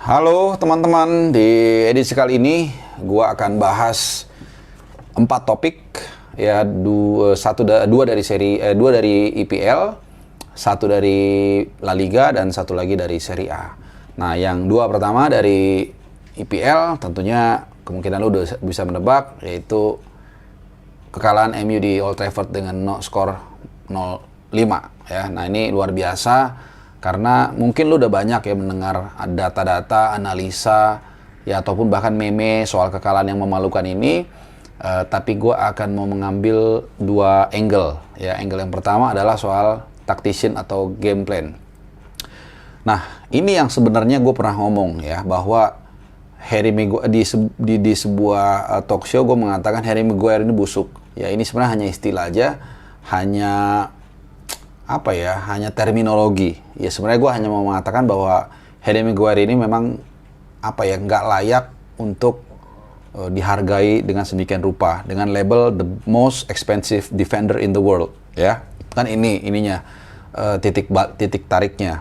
Halo teman-teman, di edisi kali ini gua akan bahas 4 topik ya, dua dari IPL, satu dari La Liga dan satu lagi dari Serie A. Nah, yang dua pertama dari IPL tentunya kemungkinan lu udah bisa menebak, yaitu kekalahan MU di Old Trafford dengan skor 0-5 ya. Nah, ini luar biasa. Karena mungkin lu udah banyak ya mendengar data-data, analisa, ya ataupun bahkan meme soal kekalahan yang memalukan ini. Tapi gue akan mau mengambil 2 angle. Ya, angle yang pertama adalah soal tactician atau game plan. Nah, ini yang sebenarnya gue pernah ngomong ya, bahwa Harry Maguire di sebuah talk show gue mengatakan Harry Maguire ini busuk. Ya, ini sebenarnya hanya istilah aja, hanya terminologi. Ya sebenarnya gue hanya mau mengatakan bahwa Harry Maguire ini memang nggak layak untuk dihargai dengan sedemikian rupa dengan label the most expensive defender in the world, ya kan. Ininya titik tariknya.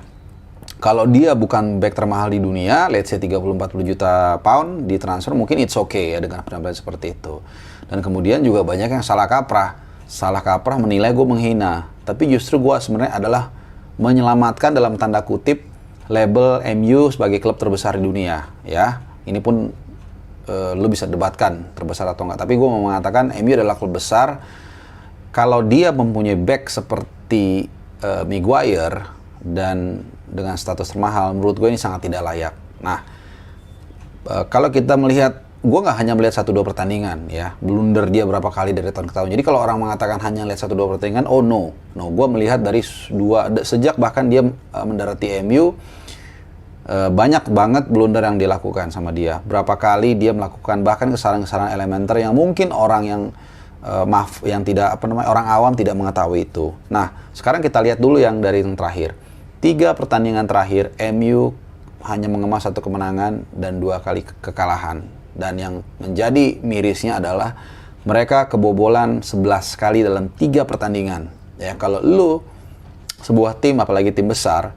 Kalau dia bukan back termahal di dunia, let's say 30-40 juta pound di transfer, mungkin it's okay ya dengan penampilan seperti itu. Dan kemudian juga banyak yang salah kaprah menilai gue menghina. Tapi justru gue sebenarnya adalah menyelamatkan dalam tanda kutip label MU sebagai klub terbesar di dunia. Ya, ini pun lu bisa debatkan terbesar atau enggak. Tapi gue mau mengatakan MU adalah klub besar. Kalau dia mempunyai back seperti Maguire dan dengan status termahal, menurut gue ini sangat tidak layak. Nah, kalau kita melihat, gue nggak hanya melihat 1-2 pertandingan ya, blunder dia berapa kali dari tahun ke tahun. Jadi kalau orang mengatakan hanya lihat 1-2 pertandingan, oh no, gue melihat dari sejak bahkan dia mendarati MU, banyak banget blunder yang dilakukan sama dia. Berapa kali dia melakukan bahkan kesalahan-kesalahan elementer yang mungkin orang yang orang awam tidak mengetahui itu. Nah, sekarang kita lihat dulu yang dari yang terakhir. 3 pertandingan terakhir MU hanya mengemas 1 kemenangan dan 2 kali kekalahan. Dan yang menjadi mirisnya adalah mereka kebobolan 11 kali dalam 3 pertandingan. Ya, kalau lu sebuah tim, apalagi tim besar,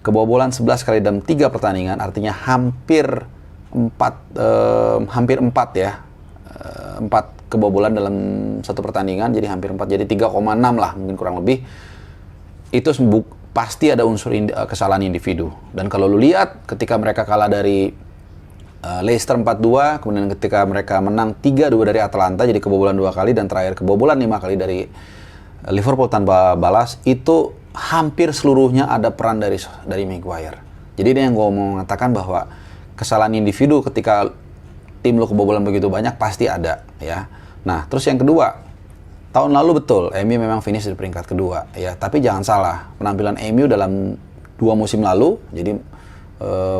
kebobolan 11 kali dalam 3 pertandingan, artinya hampir 4 ya. 4 kebobolan dalam 1 pertandingan, jadi hampir 4, jadi 3,6 lah mungkin kurang lebih. Itu pasti ada unsur kesalahan individu. Dan kalau lu lihat ketika mereka kalah dari Leicester 4-2, kemudian ketika mereka menang 3-2 dari Atalanta, jadi kebobolan 2 kali, dan terakhir kebobolan 5 kali dari Liverpool tanpa balas, itu hampir seluruhnya ada peran dari Maguire. Jadi ini yang gue mau mengatakan bahwa kesalahan individu ketika tim lo kebobolan begitu banyak pasti ada ya. Nah, terus yang kedua, tahun lalu betul MU memang finish di peringkat kedua ya, tapi jangan salah, penampilan MU dalam 2 musim lalu, jadi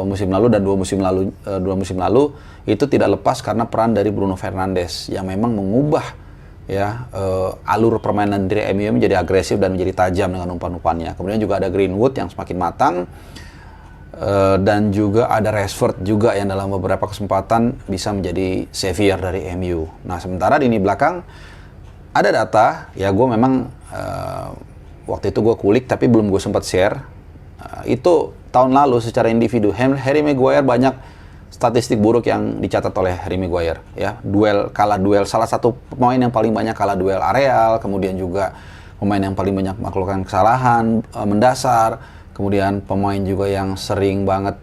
musim lalu dan 2 musim lalu itu tidak lepas karena peran dari Bruno Fernandes yang memang mengubah ya alur permainan dari MU menjadi agresif dan menjadi tajam dengan umpan-umpannya. Kemudian juga ada Greenwood yang semakin matang, dan juga ada Rashford juga yang dalam beberapa kesempatan bisa menjadi savior dari MU. Nah, sementara di belakang ada data ya, gue memang waktu itu gue kulik tapi belum gue sempat share. Itu tahun lalu secara individu Harry Maguire banyak statistik buruk yang dicatat oleh Harry Maguire ya. Kalah duel, salah satu pemain yang paling banyak kalah duel areal, kemudian juga pemain yang paling banyak melakukan kesalahan mendasar, kemudian pemain juga yang sering banget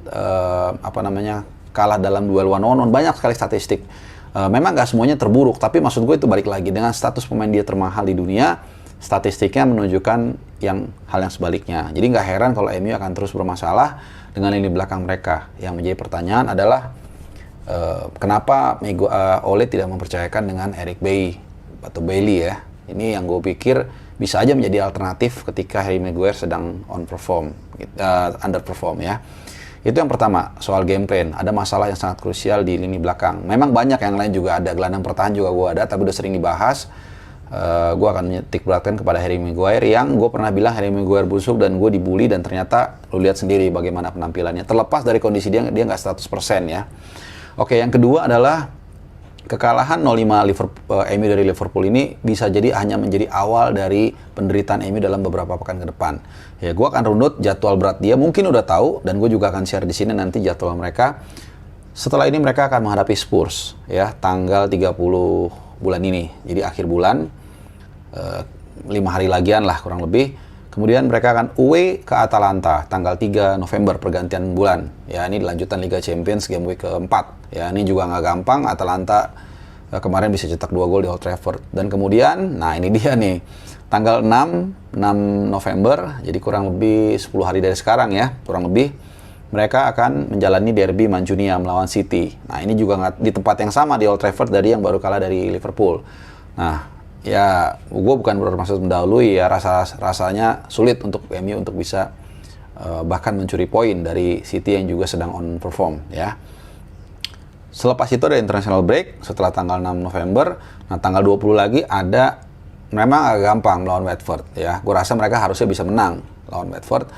kalah dalam duel one-on-one. Banyak sekali statistik. Memang gak semuanya terburuk, tapi maksud gue itu balik lagi dengan status pemain dia termahal di dunia, statistiknya menunjukkan hal yang sebaliknya. Jadi nggak heran kalau MU akan terus bermasalah dengan lini belakang mereka. Yang menjadi pertanyaan adalah kenapa Ole tidak mempercayakan dengan Eric Bailly atau Bailey ya. Ini yang gue pikir bisa aja menjadi alternatif ketika Harry Maguire sedang underperform ya. Itu yang pertama, soal game plan. Ada masalah yang sangat krusial di lini belakang. Memang banyak yang lain juga ada, gelandang pertahanan juga gue ada, tapi udah sering dibahas. Gue akan menyetik beratkan kepada Harry Maguire yang gue pernah bilang Harry Maguire busuk dan gue dibully, dan ternyata lu lihat sendiri bagaimana penampilannya. Terlepas dari kondisi dia nggak 100% ya. Oke, yang kedua adalah kekalahan 0-5 MU dari Liverpool ini bisa jadi hanya menjadi awal dari penderitaan MU dalam beberapa pekan ke depan. Ya, gue akan runut jadwal berat dia, mungkin udah tahu, dan gue juga akan share di sini nanti jadwal mereka. Setelah ini mereka akan menghadapi Spurs, ya, tanggal 30 bulan ini. Jadi akhir bulan, 5 hari lagian lah kurang lebih. Kemudian mereka akan away ke Atalanta tanggal 3 November pergantian bulan. Ya, ini lanjutan Liga Champions game week keempat. Ya, ini juga nggak gampang. Atalanta kemarin bisa cetak 2 gol di Old Trafford. Dan kemudian, nah ini dia nih, tanggal 6 November, jadi kurang lebih 10 hari dari sekarang ya, kurang lebih, mereka akan menjalani derby Mancunia melawan City. Nah, ini juga di tempat yang sama di Old Trafford dari yang baru kalah dari Liverpool. Nah, ya, gue bukan bermaksud mendahului ya, rasanya sulit untuk MU untuk bisa bahkan mencuri poin dari City yang juga sedang on perform ya. Selepas itu ada international break setelah tanggal 6 November. Nah, tanggal 20 lagi ada, memang agak gampang melawan Watford ya. Gue rasa mereka harusnya bisa menang lawan Watford.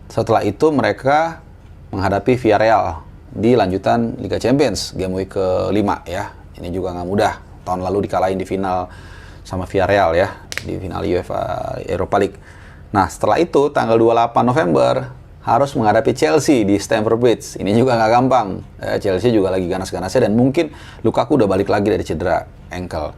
Setelah itu mereka menghadapi Villarreal di lanjutan Liga Champions game week ke-5 ya. Ini juga nggak mudah. Tahun lalu dikalahin di final sama Villarreal ya, di final UEFA Europa League. Nah, setelah itu tanggal 28 November harus menghadapi Chelsea di Stamford Bridge. Ini juga nggak gampang. Chelsea juga lagi ganas-ganasnya dan mungkin Lukaku udah balik lagi dari cedera ankle.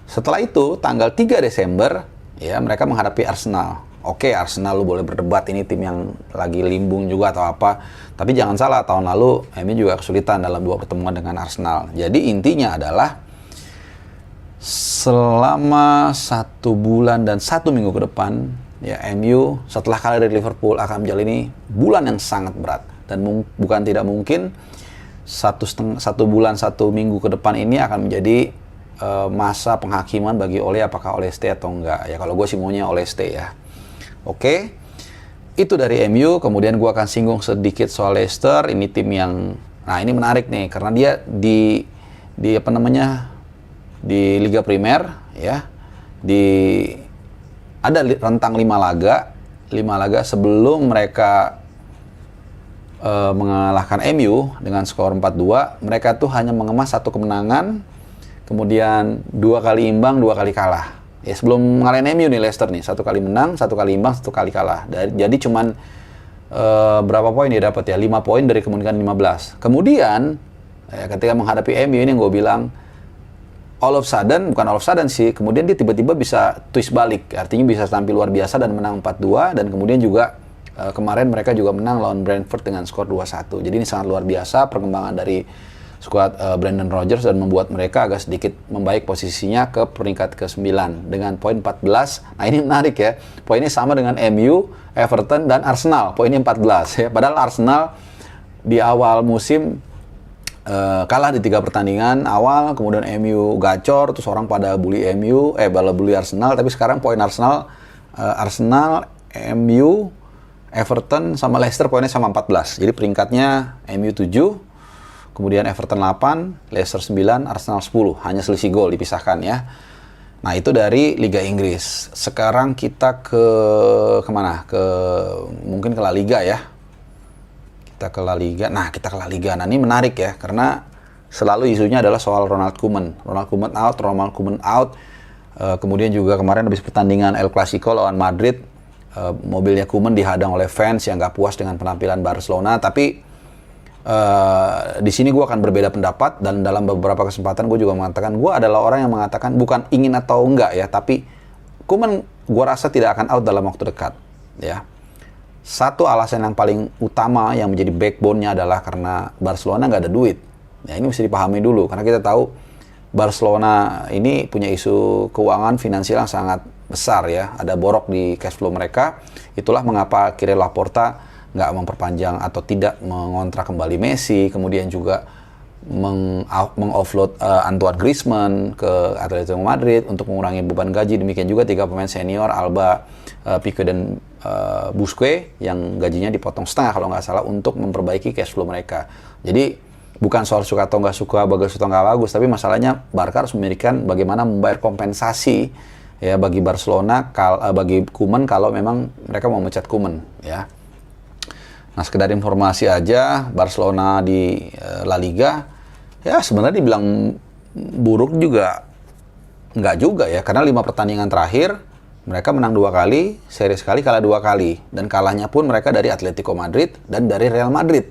Setelah itu tanggal 3 Desember ya, mereka menghadapi Arsenal. Oke, Arsenal lu boleh berdebat ini tim yang lagi limbung juga atau apa. Tapi jangan salah, tahun lalu MU juga kesulitan dalam 2 pertemuan dengan Arsenal. Jadi intinya adalah selama 1 bulan dan 1 minggu ke depan, ya, MU setelah kalah dari Liverpool akan menjalani bulan yang sangat berat. Dan bukan tidak mungkin 1 bulan 1 minggu ke depan ini akan menjadi masa penghakiman bagi Ole, apakah Ole stay atau enggak. Ya, kalau gue sih maunya Ole stay ya. Oke, itu dari MU. Kemudian gue akan singgung sedikit soal Leicester. Ini tim yang, nah ini menarik nih, karena dia di apa namanya, di Liga Primer ya, ada rentang 5 laga sebelum mereka mengalahkan MU dengan skor 4-2. Mereka tuh hanya mengemas 1 kemenangan, kemudian 2 kali imbang, 2 kali kalah. Ya, sebelum ngalahin MU nih Leicester nih, 1 kali menang, 1 kali imbang, 1 kali kalah. Jadi cuman berapa poin dia dapat ya? 5 poin dari kemungkinan 15. Kemudian ya, ketika menghadapi MU ini yang gue bilang, all of sudden, bukan all of sudden sih, kemudian dia tiba-tiba bisa twist balik. Artinya bisa tampil luar biasa dan menang 4-2, dan kemudian juga kemarin mereka juga menang lawan Brentford dengan skor 2-1. Jadi ini sangat luar biasa perkembangan dari skuad Brendan Rodgers dan membuat mereka agak sedikit membaik posisinya ke peringkat ke-9 dengan poin 14. Nah, ini menarik ya. Poinnya sama dengan MU, Everton, dan Arsenal. Poinnya 14 ya. Padahal Arsenal di awal musim kalah di 3 pertandingan awal, kemudian MU gacor, terus orang pada bully MU, bully Arsenal, tapi sekarang poin Arsenal, MU, Everton sama Leicester poinnya sama 14. Jadi peringkatnya MU 7, kemudian Everton 8, Leicester 9, Arsenal 10. Hanya selisih gol dipisahkan ya. Nah, itu dari Liga Inggris. Sekarang kita kemana? Mungkin ke La Liga ya. Kita ke La Liga. Nah, kita ke La Liga. Nah, ini menarik ya, karena selalu isunya adalah soal Ronald Koeman. Ronald Koeman out. Kemudian juga kemarin habis pertandingan El Clasico lawan Madrid, mobilnya Koeman dihadang oleh fans yang nggak puas dengan penampilan Barcelona. Tapi di sini gue akan berbeda pendapat, dan dalam beberapa kesempatan gue juga mengatakan gue adalah orang yang mengatakan bukan ingin atau enggak ya, tapi Koeman gue rasa tidak akan out dalam waktu dekat ya. Satu alasan yang paling utama yang menjadi backbone-nya adalah karena Barcelona nggak ada duit. Ya, ini mesti dipahami dulu, karena kita tahu Barcelona ini punya isu keuangan finansial yang sangat besar ya. Ada borok di cash flow mereka. Itulah mengapa akhirnya Laporta nggak memperpanjang atau tidak mengontrak kembali Messi, kemudian juga mengoffload Antoine Griezmann ke Atletico Madrid untuk mengurangi beban gaji. Demikian juga 3 pemain senior, Alba, Pique, dan Busquets, yang gajinya dipotong setengah kalau nggak salah untuk memperbaiki cash flow mereka. Jadi bukan soal suka atau nggak suka, bagus atau nggak bagus, tapi masalahnya Barca harus memikirkan bagaimana membayar kompensasi ya bagi Barcelona, bagi Koeman kalau memang mereka mau mecat Koeman ya. Nah, sekedar informasi aja, Barcelona di La Liga ya sebenarnya dibilang buruk juga nggak juga ya, karena 5 pertandingan terakhir mereka menang 2 kali, seri sekali, kalah 2 kali, dan kalahnya pun mereka dari Atletico Madrid dan dari Real Madrid.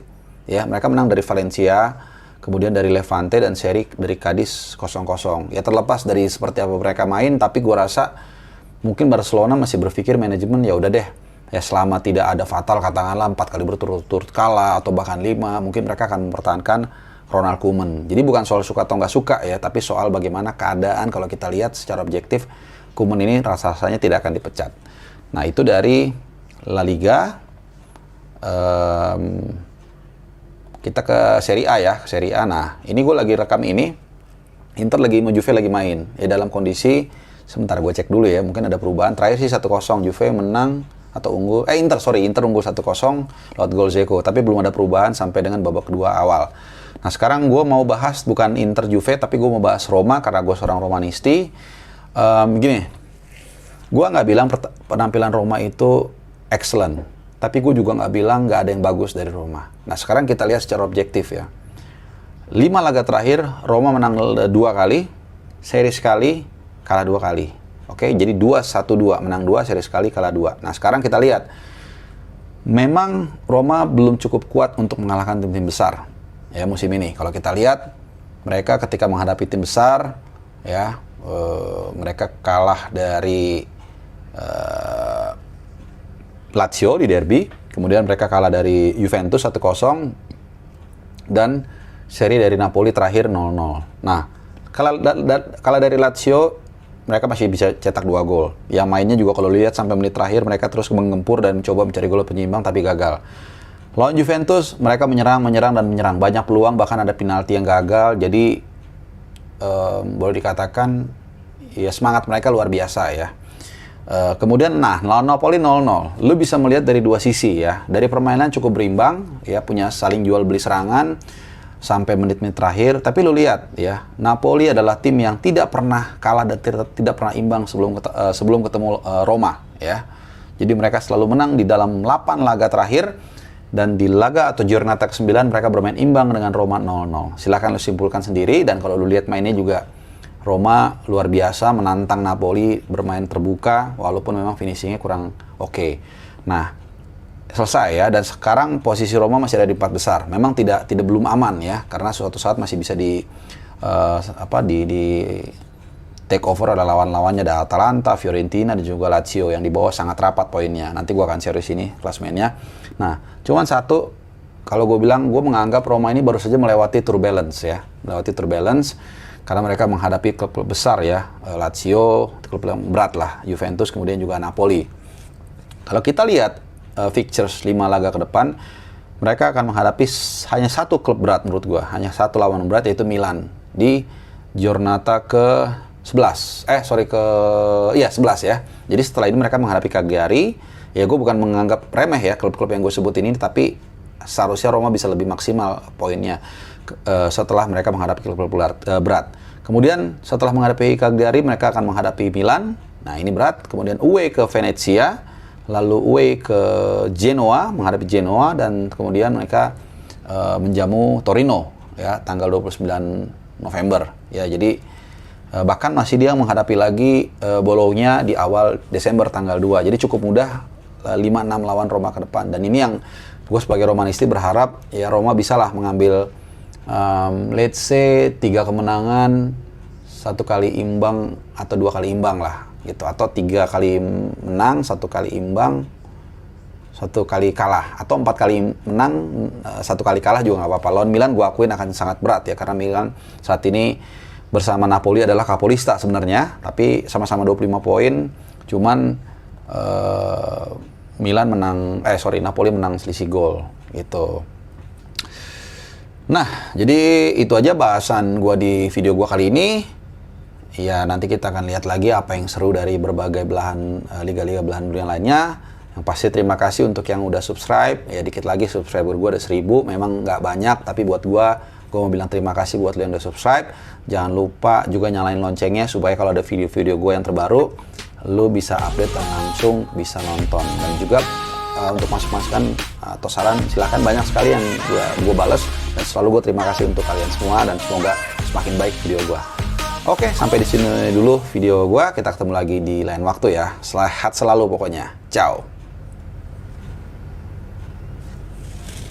Ya, mereka menang dari Valencia, kemudian dari Levante, dan seri dari Cadiz 0-0. Ya, terlepas dari seperti apa mereka main, tapi gua rasa mungkin Barcelona masih berpikir manajemen, ya udah deh, ya selama tidak ada fatal, katakanlah 4 kali berturut-turut kalah atau bahkan 5, mungkin mereka akan mempertahankan Ronald Koeman. Jadi bukan soal suka atau nggak suka ya, tapi soal bagaimana keadaan kalau kita lihat secara objektif, Koeman ini rasanya tidak akan dipecat. Nah, itu dari La Liga. Kita ke Serie A ya, Serie A. Nah, ini gue lagi rekam ini, Inter lagi mau Juve lagi main. Ya dalam kondisi, sebentar gue cek dulu ya, mungkin ada perubahan. Terakhir sih 1-0, Juve menang atau unggul. Inter unggul 1-0 lewat gol Dzeko, tapi belum ada perubahan sampai dengan babak kedua awal. Nah, sekarang gue mau bahas bukan Inter Juve, tapi gue mau bahas Roma karena gue seorang Romanisti. Gini, gue nggak bilang penampilan Roma itu excellent, tapi gue juga nggak bilang nggak ada yang bagus dari Roma. Nah, sekarang kita lihat secara objektif ya. 5 laga terakhir, Roma menang 2 kali, seri sekali, kalah 2 kali. Oke, jadi 2-1-2, menang 2, seri sekali, kalah 2. Nah, sekarang kita lihat, memang Roma belum cukup kuat untuk mengalahkan tim-tim besar ya musim ini. Kalau kita lihat, mereka ketika menghadapi tim besar ya, mereka kalah dari Lazio di derby, kemudian mereka kalah dari Juventus 1-0, dan seri dari Napoli terakhir 0-0. Nah, kalau dari Lazio, mereka masih bisa cetak 2 gol. Yang mainnya juga kalau lihat sampai menit terakhir, mereka terus menggempur dan coba mencari gol penyeimbang, tapi gagal. Lawan Juventus, mereka menyerang. Banyak peluang, bahkan ada penalti yang gagal. Jadi, boleh dikatakan, ya semangat mereka luar biasa ya. Kemudian, lawan Napoli 0-0. Lu bisa melihat dari 2 sisi ya. Dari permainan cukup berimbang, ya punya saling jual beli serangan sampai menit-menit terakhir. Tapi lu lihat ya, Napoli adalah tim yang tidak pernah kalah dan tidak pernah imbang sebelum ketemu Roma ya. Jadi mereka selalu menang di dalam 8 laga terakhir. Dan di laga atau Giornata ke-9 mereka bermain imbang dengan Roma 0-0. Silahkan lu simpulkan sendiri, dan kalau lu lihat mainnya juga Roma luar biasa menantang Napoli bermain terbuka walaupun memang finishingnya kurang oke. Nah, selesai ya, dan sekarang posisi Roma masih ada di 4 besar. Memang tidak belum aman ya, karena suatu saat masih bisa di take over ada lawan-lawannya, ada Atalanta, Fiorentina, dan juga Lazio yang di bawah sangat rapat poinnya. Nanti gue akan share di sini klasmennya. Nah, cuman satu, kalau gue bilang, gue menganggap Roma ini baru saja melewati turbulence ya. Melewati turbulence, karena mereka menghadapi klub-klub besar ya. Lazio, klub yang berat lah. Juventus, kemudian juga Napoli. Kalau kita lihat fixtures 5 laga ke depan, mereka akan menghadapi hanya 1 klub berat menurut gue. Hanya 1 lawan berat, yaitu Milan. Di Giornata ke-11 ya. Jadi setelah ini mereka menghadapi Cagliari. Ya, gue bukan menganggap remeh ya klub-klub yang gue sebut ini, tapi seharusnya Roma bisa lebih maksimal poinnya setelah mereka menghadapi klub-klub berat. Kemudian setelah menghadapi Cagliari, mereka akan menghadapi Milan. Nah, ini berat. Kemudian away ke Venezia, lalu away ke Genoa, menghadapi Genoa, dan kemudian mereka menjamu Torino ya tanggal 29 November. Ya, jadi bahkan masih dia menghadapi lagi Bologna di awal Desember tanggal 2. Jadi cukup mudah 5-6 lawan Roma ke depan. Dan ini yang gue sebagai Romanisti berharap ya Roma bisalah mengambil let's say 3 kemenangan, 1 kali imbang atau 2 kali imbang lah gitu, atau 3 kali menang, 1 kali imbang, 1 kali kalah, atau 4 kali menang, 1 kali kalah juga nggak apa-apa. Lawan Milan gue akuin akan sangat berat ya, karena Milan saat ini bersama Napoli adalah kapolista sebenarnya, tapi sama-sama 25 poin, cuman Napoli menang selisih gol gitu. Nah, jadi itu aja bahasan gua di video gua kali ini. Ya, nanti kita akan lihat lagi apa yang seru dari berbagai belahan liga-liga belahan dunia lainnya. Yang pasti terima kasih untuk yang udah subscribe. Ya, dikit lagi subscriber gua ada 1000. Memang nggak banyak, tapi buat gua mau bilang terima kasih buat lo yang udah subscribe. Jangan lupa juga nyalain loncengnya supaya kalau ada video-video gue yang terbaru, lo bisa update dan langsung bisa nonton. Dan juga untuk masuk-masukan atau saran, silahkan, banyak sekali yang gue bales, dan selalu gue terima kasih untuk kalian semua, dan semoga semakin baik video gue. Oke, sampai di sini dulu video gue. Kita ketemu lagi di lain waktu ya. Sehat selalu pokoknya. Ciao.